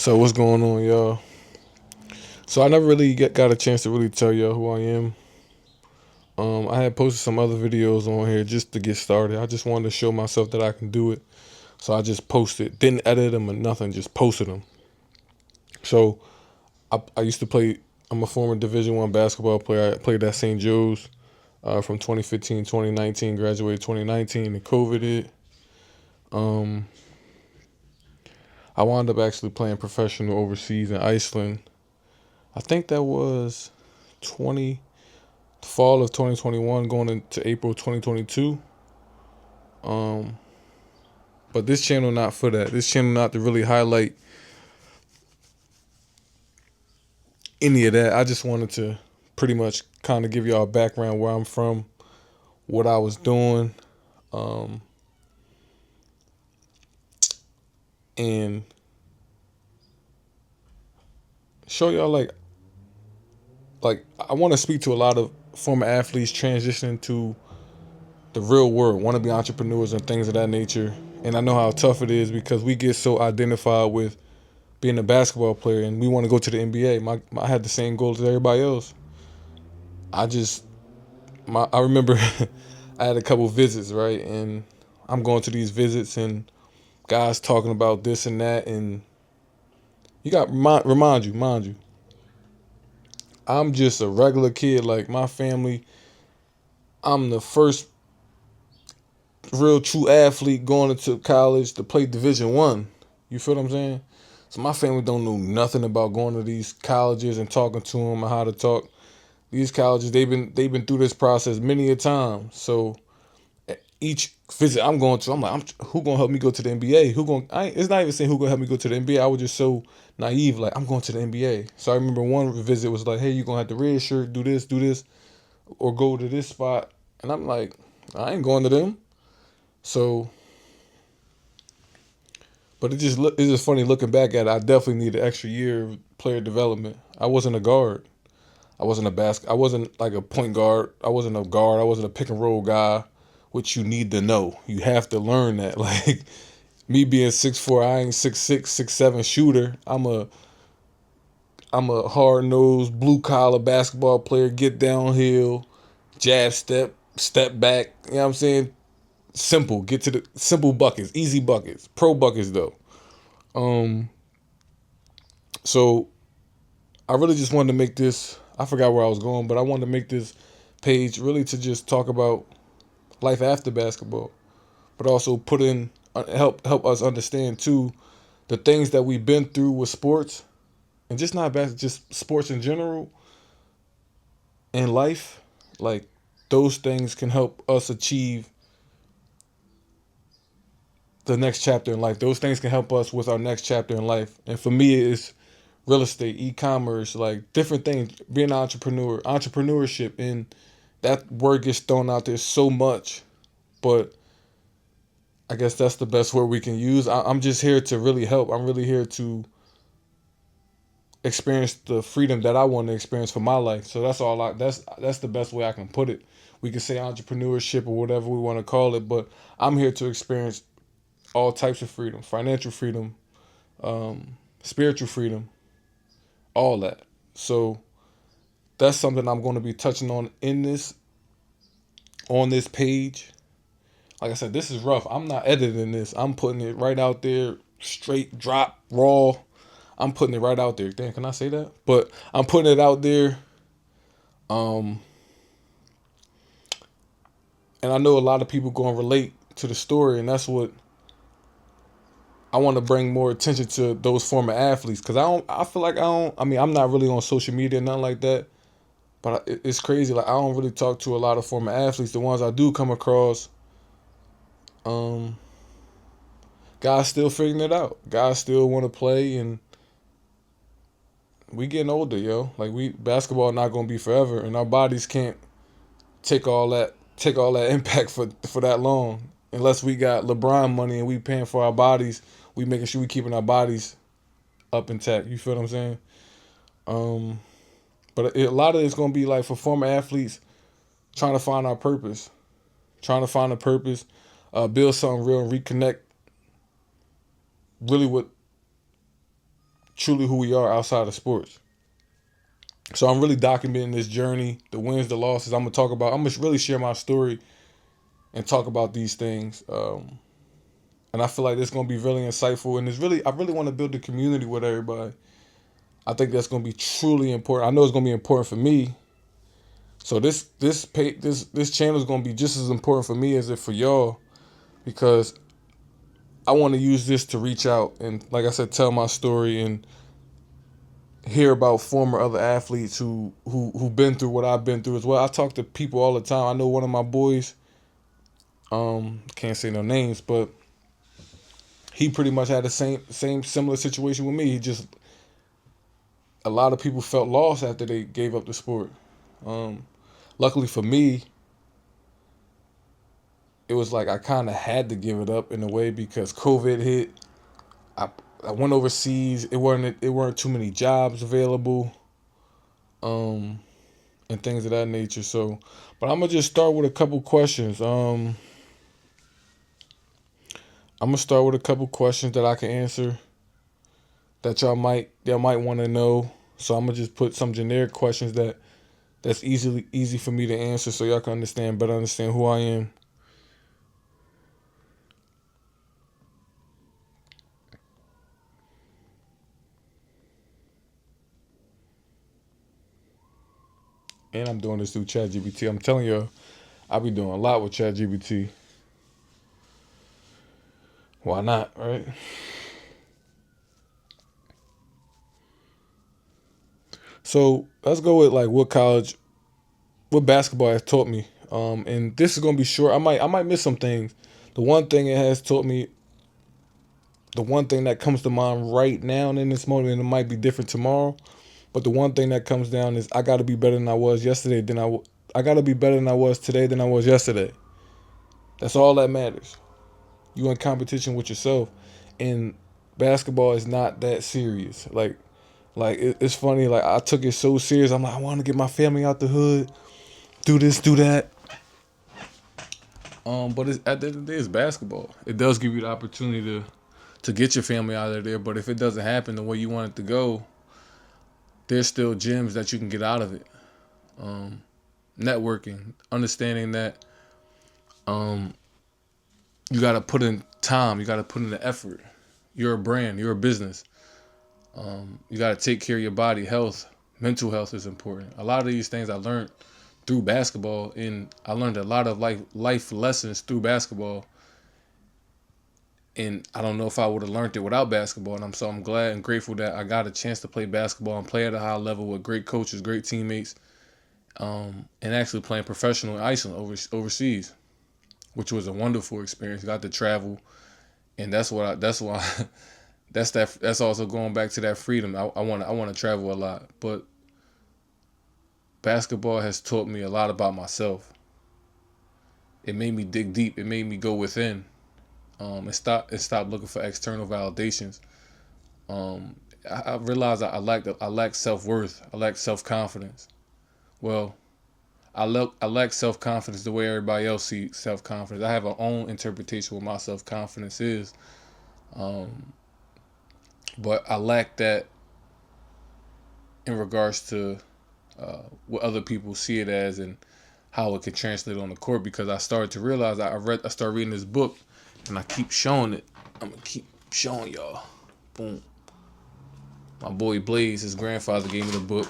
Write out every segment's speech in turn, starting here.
So what's going on, y'all? So I never really got a chance to really tell y'all who I am. I had posted some other videos on here just to get started. I just wanted to show myself that I can do it. So I just posted, didn't edit them or nothing, just posted them. So I used to play. I'm a former Division I basketball player. I played at St. Joe's from 2015, 2019. Graduated 2019 and COVID hit. Um, I wound up actually playing professional overseas in Iceland. I think that was 20 fall of 2021 going into April 2022. Um, but this channel not for that. This channel not to really highlight any of that. I just wanted to pretty much kind of give y'all a background where I'm from, what I was doing, um, and show y'all like I want to speak to a lot of former athletes transitioning to the real world, want to be entrepreneurs and things of that nature. And I know how tough it is because we get so identified with being a basketball player and we want to go to the NBA. I had the same goals as everybody else. I just I remember I had a couple visits, right? And I'm going to these visits and guys talking about this and that, and you got mind you, I'm just a regular kid like my family. I'm the first real true athlete going into college to play Division I. You feel what I'm saying? So my family don't know nothing about going to these colleges and talking to them and how to talk. These colleges, they've been through this process many a time. So each visit I'm going to, I'm like, who gonna help me go to the NBA? Who gonna? It's not even saying who gonna help me go to the NBA. I was just so naive, like I'm going to the NBA. So I remember one visit was like, hey, you gonna have to red shirt, do this, or go to this spot. And I'm like, I ain't going to them. So, but it's just funny looking back at it. I definitely need an extra year of player development. I wasn't a guard. I wasn't like a point guard. I wasn't a guard. I wasn't a pick and roll guy, which you need to know. You have to learn that. Like me being 6'4", I ain't 6'6", 6'7" shooter. I'm a hard nosed blue collar basketball player. Get downhill, jab step, step back. You know what I'm saying? Simple. Get to the simple buckets, easy buckets, pro buckets though. Um, so I really just wanted to make this. I forgot where I was going, but I wanted to make this page really to just talk about life after basketball, but also put in help us understand too the things that we've been through with sports and just not just sports in general in life. Like those things can help us achieve the next chapter in life. Those things can help us with our next chapter in life. And for me, it's real estate, e-commerce, like different things. Being an entrepreneur, entrepreneurship, and that word gets thrown out there so much, but I guess that's the best word we can use. I'm just here to really help. I'm really here to experience the freedom that I want to experience for my life. So that's all. That's the best way I can put it. We can say entrepreneurship or whatever we want to call it, but I'm here to experience all types of freedom: financial freedom, spiritual freedom, all that. So that's something I'm going to be touching on this page. Like I said, this is rough. I'm not editing this. I'm putting it right out there, straight drop, raw. I'm putting it right out there. Damn, can I say that? But I'm putting it out there. Um, and I know a lot of people going to relate to the story, and that's what I want to bring more attention to those former athletes because I feel like I don't. I mean, I'm not really on social media, nothing like that. But it's crazy. Like I don't really talk to a lot of former athletes. The ones I do come across, um, guys still figuring it out. Guys still want to play, and we getting older, yo. Like we basketball not gonna be forever, and our bodies can't take all that impact for that long. Unless we got LeBron money and we paying for our bodies, we making sure we keeping our bodies up intact. You feel what I'm saying? Um, but a lot of it's gonna be like for former athletes trying to find our purpose, trying to find a purpose, build something real, and reconnect really with truly who we are outside of sports. So I'm really documenting this journey, the wins, the losses. I'm gonna really share my story and talk about these things. And I feel like it's gonna be really insightful, and I really want to build a community with everybody. I think that's gonna be truly important. I know it's gonna be important for me. So this channel is gonna be just as important for me as it for y'all, because I want to use this to reach out and, like I said, tell my story and hear about former other athletes who've been through what I've been through as well. I talk to people all the time. I know one of my boys, can't say no names, but he pretty much had the same similar situation with me. He just A lot of people felt lost after they gave up the sport. Um, Luckily for me, it was like I kind of had to give it up in a way because COVID hit. I I went overseas. It weren't too many jobs available, um, and things of that nature. So, but I'm gonna just start with a couple questions. I'm gonna start with a couple questions that I can answer that y'all might want to know. So I'm gonna just put some generic questions that's easy for me to answer, so y'all can better understand who I am. And I'm doing this through ChatGPT. I'm telling you, I be doing a lot with ChatGPT. Why not, right? So let's go with like what basketball has taught me. And this is gonna be short. I might miss some things. The one thing it has taught me, the one thing that comes to mind right now and in this moment, and it might be different tomorrow, but the one thing that comes down is I got to be better than I was yesterday. I got to be better than I was today than I was yesterday. That's all that matters. You in competition with yourself, and basketball is not that serious. It's funny. Like I took it so serious. I'm like, I want to get my family out the hood, do this, do that. But at the end of the day, it's basketball. It does give you the opportunity to get your family out of there. But if it doesn't happen the way you want it to go, there's still gems that you can get out of it. Um, Networking, understanding that um, you got to put in time, you got to put in the effort. You're a brand, you're a business. You got to take care of your body, health, mental health is important. A lot of these things I learned through basketball, and I learned a lot of life lessons through basketball. And I don't know if I would have learned it without basketball. And I'm glad and grateful that I got a chance to play basketball and play at a high level with great coaches, great teammates, and actually playing professional in Iceland overseas, which was a wonderful experience. Got to travel, and that's why that's also going back to that freedom. I want to travel a lot, but basketball has taught me a lot about myself. It made me dig deep. It made me go within. And stop looking for external validations. Um, I realized I lack self worth. I lack self confidence. Well, I lack self confidence the way everybody else sees self confidence. I have an own interpretation of what my self confidence is, um, but I lack that in regards to what other people see it as and how it can translate on the court. Because I started to realize I started reading this book, and I keep showing it. I'm gonna keep showing y'all. Boom. My boy Blaze, his grandfather gave me the book.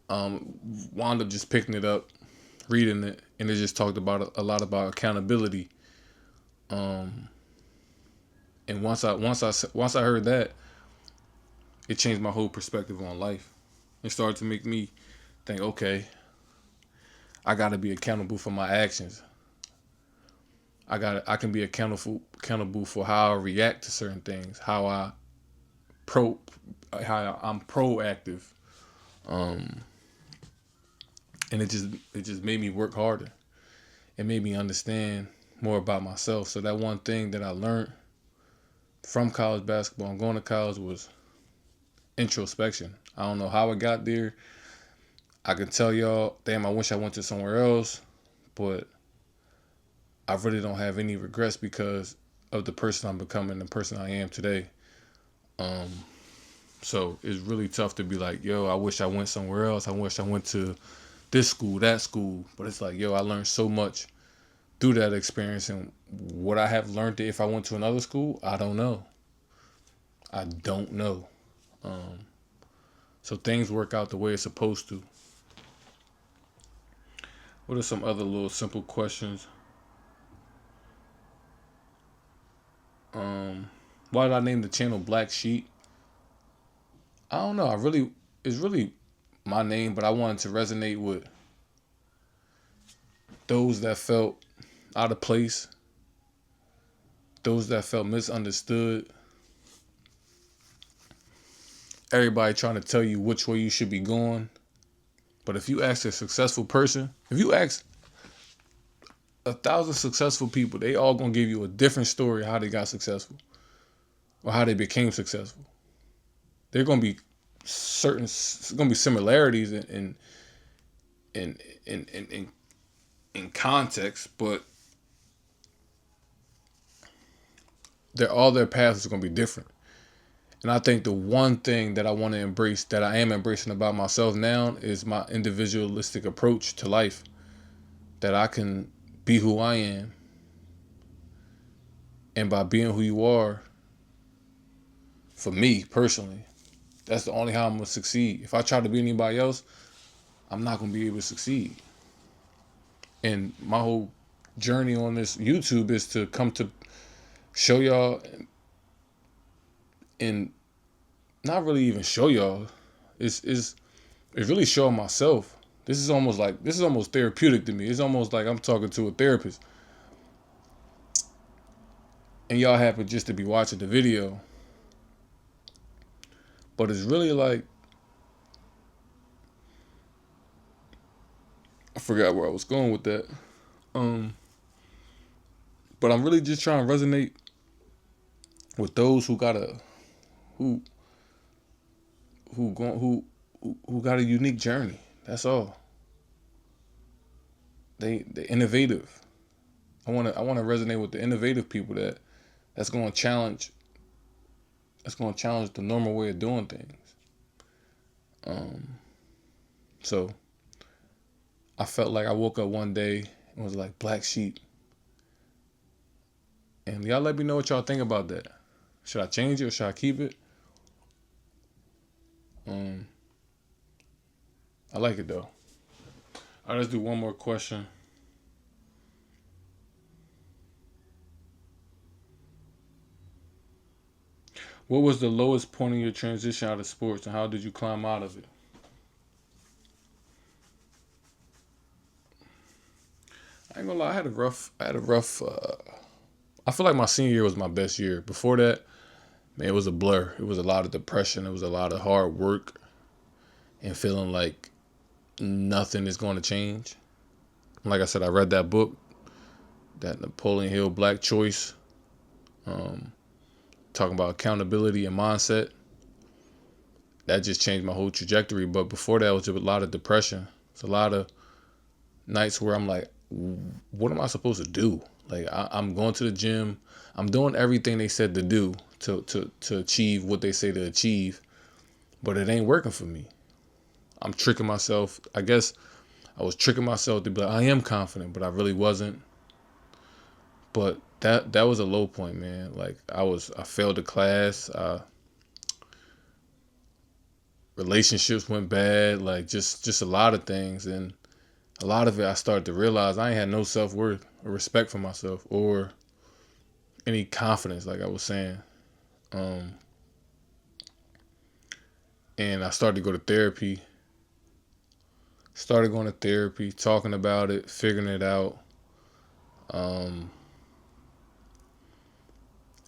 Wound up just picking it up, reading it, and it just talked about a lot about accountability. Um, and once I heard that, it changed my whole perspective on life. It started to make me think, okay, I got to be accountable for my actions. I can be accountable for how I react to certain things, pro how I'm proactive. Um, and it just made me work harder. It made me understand more about myself. So that one thing that I learned from college basketball and going to college was introspection. I don't know how I got there. I can tell y'all, damn, I wish I went to somewhere else, but I really don't have any regrets because of the person I'm becoming, the person I am today. Um, so it's really tough to be like, yo, I wish I went somewhere else. I wish I went to this school, that school. But it's like, yo, I learned so much through that experience, and would I have learned it if I went to another school? I don't know. I don't know. Um, so things work out the way it's supposed to. What are some other little simple questions? Um, why did I name the channel Black Sheep? I don't know. It's really my name, but I wanted to resonate with those that felt out of place, those that felt misunderstood. Everybody trying to tell you which way you should be going. But if you ask a successful person, if you ask 1,000 successful people, they all gonna give you a different story how they got successful or how they became successful. They're gonna be gonna be similarities in in in in, in context, but all their paths are gonna be different. And I think the one thing that I want to embrace, that I am embracing about myself now, is my individualistic approach to life. That I can be who I am, and by being who you are, for me personally, that's the only how I'm gonna succeed. If I try to be anybody else, I'm not gonna be able to succeed. And my whole journey on this YouTube is to come to show y'all, and not really even show y'all. It's really showing myself. This is almost therapeutic to me. It's almost like I'm talking to a therapist, and y'all happen just to be watching the video. But it's really like, I forgot where I was going with that. Um, but I'm really just trying to resonate with those who who going who got a unique journey. That's all. They innovative. I wanna resonate with the innovative people that's gonna challenge the normal way of doing things. Um, so I felt like I woke up one day and was like, Black Sheep. And y'all let me know what y'all think about that. Should I change it or should I keep it? Um, I like it though. All right, let's do one more question. What was the lowest point in your transition out of sports, and how did you climb out of it? I ain't gonna lie, I had a rough. I feel like my senior year was my best year. Before that, man, it was a blur. It was a lot of depression. It was a lot of hard work, and feeling like nothing is going to change. Like I said, I read that book, that Napoleon Hill Black Choice, um, talking about accountability and mindset. That just changed my whole trajectory. But before that, it was a lot of depression. It's a lot of nights where I'm like, what am I supposed to do? Like I'm going to the gym, I'm doing everything they said to do to achieve what they say to achieve, but it ain't working for me. I'm tricking myself. I guess I was tricking myself to be like, I am confident, but I really wasn't. But that was a low point, man. Like I failed the class. Relationships went bad. Like just a lot of things, and a lot of it I started to realize I ain't had no self-worth or respect for myself or any confidence, like I was saying. Um, and I started to go to therapy. Started going to therapy, talking about it, figuring it out, um,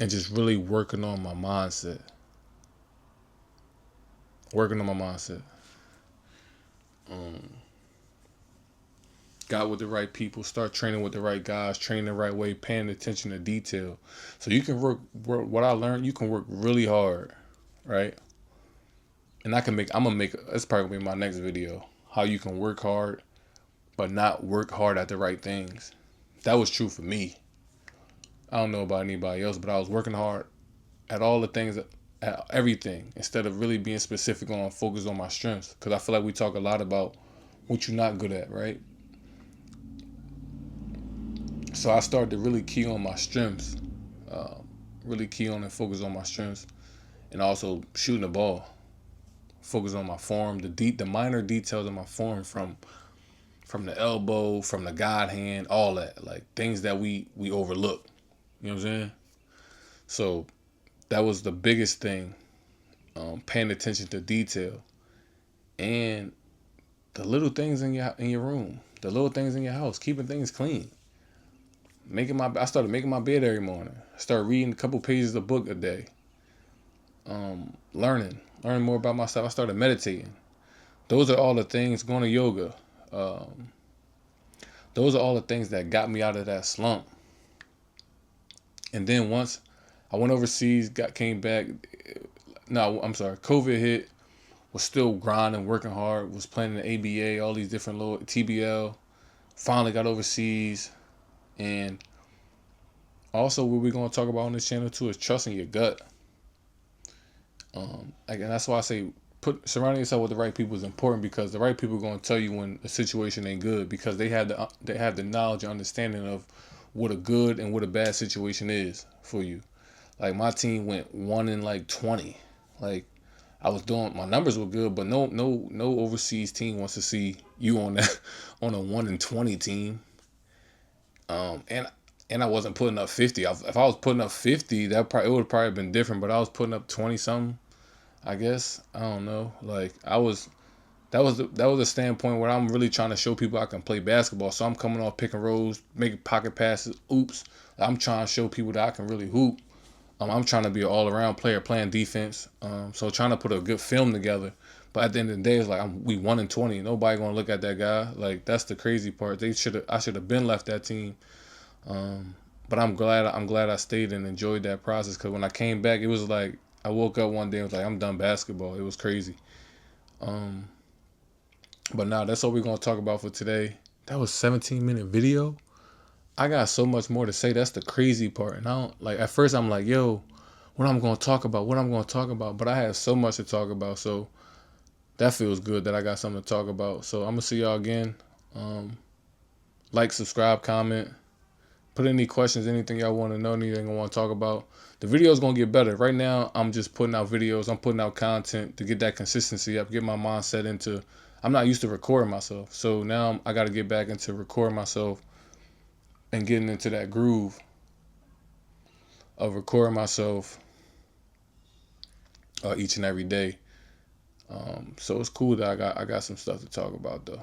and just really working on my mindset. Working on my mindset. Um, got with the right people, start training with the right guys, training the right way, paying attention to detail. So you can work what I learned, you can work really hard, right? And I'm gonna make, that's probably gonna be my next video. How you can work hard, but not work hard at the right things. That was true for me. I don't know about anybody else, but I was working hard at all the things, at everything, instead of really being specific on focus on my strengths. Because I feel like we talk a lot about what you're not good at, right? So I started to really key on my strengths, uh, really key on and focus on my strengths, and also shooting the ball. Focus on my form, the minor details of my form, from the elbow, from the God hand, all that, like things that we overlook. You know what I'm saying? So that was the biggest thing. Paying attention to detail and the little things in your room, the little things in your house, keeping things clean. I started making my bed every morning. I started reading a couple pages of book a day. Learning more about myself. I started meditating. Those are all the things. Going to yoga. Um, those are all the things that got me out of that slump. And then once I went overseas, came back. No, I'm sorry. COVID hit. Was still grinding, working hard. Was playing in the ABA, all these different little TBL. Finally got overseas, and also what we're gonna talk about on this channel too is trusting your gut. And that's why I say surrounding yourself with the right people is important, because the right people are gonna tell you when a situation ain't good, because they have the knowledge and understanding of what a good and what a bad situation is for you. Like my team went 1 in like 20. Like I was doing, my numbers were good, but no overseas team wants to see you on that on a 1 in 20 team. Um, and and I wasn't putting up 50. If I was putting up 50, it would probably been different. But I was putting up 20 something. I guess I don't know. Like I was that was a standpoint where I'm really trying to show people I can play basketball. So I'm coming off pick and rolls, making pocket passes, oops. I'm trying to show people that I can really hoop. I'm trying to be an all-around player, playing defense. So trying to put a good film together. But at the end of the day, it's like we 1 in 20. Nobody gonna look at that guy. Like that's the crazy part. I should have been left that team. But I'm glad I stayed and enjoyed that process, because when I came back, it was like I woke up one day and was like, I'm done basketball. It was crazy. Um, but now that's what we're gonna talk about for today. That was 17-minute video. I got so much more to say. That's the crazy part. And I don't like at first I'm like, yo, what I'm gonna talk about, what I'm gonna talk about. But I have so much to talk about. So that feels good that I got something to talk about. So I'm gonna see y'all again. Um, like, subscribe, comment. Put any questions, anything y'all want to know, anything I want to talk about. The video's gonna get better. Right now, I'm just putting out videos. I'm putting out content to get that consistency up, get my mindset into. I'm not used to recording myself, so now I got to get back into recording myself and getting into that groove of recording myself each and every day. So it's cool that I got some stuff to talk about though.